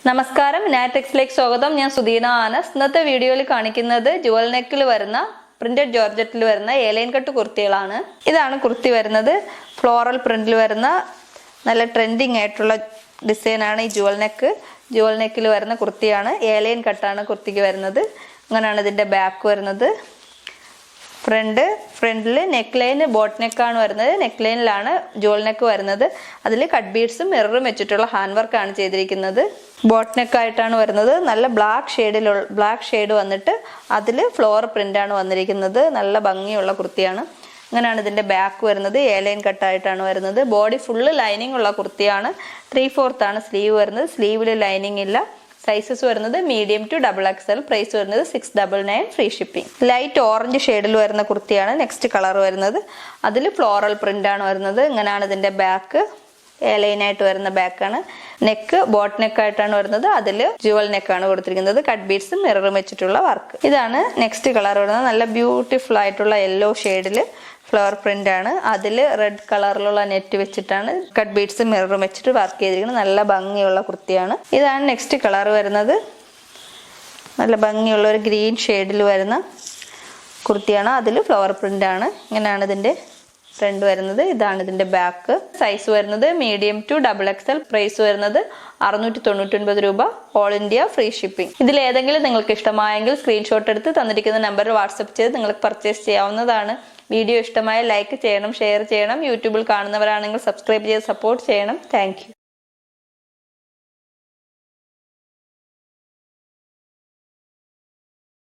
നമസ്കാരം, നാറ്റെക്സിലേക്ക് സ്വാഗതം. ഞാൻ സുധീന ആനസ്. ഇന്നത്തെ വീഡിയോയിൽ കാണിക്കുന്നത് ജുവൽ നെക്കിൽ വരുന്ന പ്രിന്റഡ് ജോർജറ്റിൽ വരുന്ന ഏലൈൻ കട്ട് കുർത്തികളാണ്. ഇതാണ് കുർത്തി വരുന്നത്. ഫ്ലോറൽ പ്രിന്റിൽ വരുന്ന നല്ല ട്രെൻഡിങ് ആയിട്ടുള്ള ഡിസൈനാണ് ഈ ജുവൽ നെക്ക്. ജുവൽ നെക്കിൽ വരുന്ന കുർത്തിയാണ്. ഏലൈൻ കട്ടാണ് കുർത്തിക്ക് വരുന്നത്. അങ്ങനെയാണ് ഇതിന്റെ ബാക്ക് വരുന്നത്. ഫ്രണ്ടിൽ നെക്ക് ലൈൻ ബോട്ട് നെക്കാണ് വരുന്നത്. നെക്ക് ലൈനിലാണ് ജുവൽ നെക്ക് വരുന്നത്. അതിൽ കട്ട് ബീഡ്സും മിററും വെച്ചിട്ടുള്ള ഹാൻഡ് വർക്കാണ് ചെയ്തിരിക്കുന്നത്. ബോട്ട് നെക്കായിട്ടാണ് വരുന്നത്. നല്ല ബ്ലാക്ക് ഷെയ്ഡ് വന്നിട്ട് അതിൽ ഫ്ലോർ പ്രിന്റാണ് വന്നിരിക്കുന്നത്. നല്ല ഭംഗിയുള്ള കുർത്തിയാണ്. അങ്ങനെയാണ് ഇതിന്റെ ബാക്ക് വരുന്നത്. ഏലൈൻ കട്ടായിട്ടാണ് വരുന്നത്. ബോഡി ഫുള്ള് ലൈനിങ് ഉള്ള കുർത്തിയാണ്. 3/4 ആണ് സ്ലീവ് വരുന്നത്. സ്ലീവിൽ ലൈനിങ് ഇല്ല. സൈസസ് വരുന്നത് മീഡിയം ടു XXL. പ്രൈസ് വരുന്നത് 699, ഫ്രീ ഷിപ്പിംഗ്. ലൈറ്റ് ഓറഞ്ച് ഷെയ്ഡിൽ വരുന്ന കുർത്തിയാണ് നെക്സ്റ്റ് കളർ വരുന്നത്. അതിൽ ഫ്ലോറൽ പ്രിന്റ് ആണ് വരുന്നത്. ഇങ്ങനെയാണ് ഇതിന്റെ ബാക്ക്. എലൈൻ ആയിട്ട് വരുന്ന ബാക്കാണ്. നെക്ക് ബോട്ട് നെക്കായിട്ടാണ് വരുന്നത്. അതിൽ ജുവൽ നെക്കാണ് കൊടുത്തിരിക്കുന്നത്. കട്ട് ബീഡ്സും മിററും വെച്ചിട്ടുള്ള വർക്ക്. ഇതാണ് നെക്സ്റ്റ് കളർ വരുന്നത്. നല്ല ബ്യൂട്ടിഫുൾ ആയിട്ടുള്ള യെല്ലോ ഷെയ്ഡിൽ ഫ്ലവർ പ്രിന്റ് ആണ്. അതിൽ റെഡ് കളറിലുള്ള നെറ്റ് വെച്ചിട്ടാണ് കട്ട് ബീഡ്സും മിററും വെച്ചിട്ട് വർക്ക് ചെയ്തിരിക്കുന്നത്. നല്ല ഭംഗിയുള്ള കുർത്തിയാണ്. ഇതാണ് നെക്സ്റ്റ് കളർ വരുന്നത്. നല്ല ഭംഗിയുള്ള ഒരു ഗ്രീൻ ഷെയ്ഡിൽ വരുന്ന കുർത്തിയാണ്. അതിൽ ഫ്ലവർ പ്രിന്റ് ആണ്. ഇങ്ങനെയാണ് ഇതിന്റെ ഫ്രണ്ട് വരുന്നത്. ഇതാണ് ഇതിന്റെ ബാക്ക്. സൈസ് വരുന്നത് മീഡിയം ടു XXL. പ്രൈസ് വരുന്നത് 699 രൂപ. All India free shipping. ഇതിൽ ഏതെങ്കിലും നിങ്ങൾക്ക് ഇഷ്ടമായെങ്കിൽ സ്ക്രീൻഷോട്ട് എടുത്ത് തന്നിരിക്കുന്ന നമ്പറിൽ വാട്സപ്പ് ചെയ്ത് നിങ്ങൾക്ക് പർച്ചേസ് ചെയ്യാവുന്നതാണ്. വീഡിയോ ഇഷ്ടമായ ലൈക്ക് ചെയ്യണം, ഷെയർ ചെയ്യണം. യൂട്യൂബിൽ കാണുന്നവരാണെങ്കിൽ സബ്സ്ക്രൈബ് ചെയ്ത് സപ്പോർട്ട് ചെയ്യണം. Thank you.